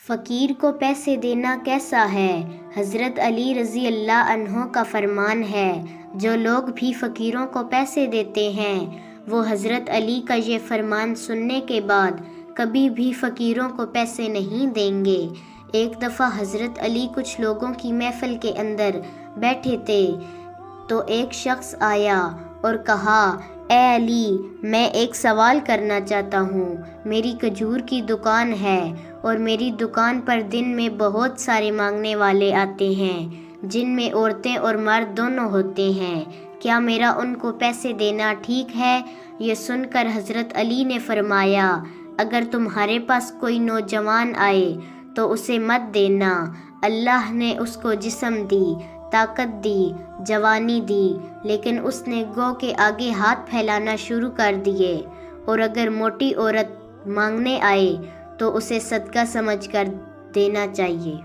فقیر کو پیسے دینا کیسا ہے؟ حضرت علی رضی اللہ عنہ کا فرمان ہے، جو لوگ بھی فقیروں کو پیسے دیتے ہیں وہ حضرت علی کا یہ فرمان سننے کے بعد کبھی بھی فقیروں کو پیسے نہیں دیں گے۔ ایک دفعہ حضرت علی کچھ لوگوں کی محفل کے اندر بیٹھے تھے تو ایک شخص آیا اور کہا، اے علی، میں ایک سوال کرنا چاہتا ہوں۔ میری کھجور کی دکان ہے اور میری دکان پر دن میں بہت سارے مانگنے والے آتے ہیں، جن میں عورتیں اور مرد دونوں ہوتے ہیں، کیا میرا ان کو پیسے دینا ٹھیک ہے؟ یہ سن کر حضرت علی نے فرمایا، اگر تمہارے پاس کوئی نوجوان آئے تو اسے مت دینا، اللہ نے اس کو جسم دی، طاقت دی، جوانی دی، لیکن اس نے گو کے آگے ہاتھ پھیلانا شروع کر دیے، اور اگر موٹی عورت مانگنے آئے تو اسے صدقہ سمجھ کر دینا چاہیے۔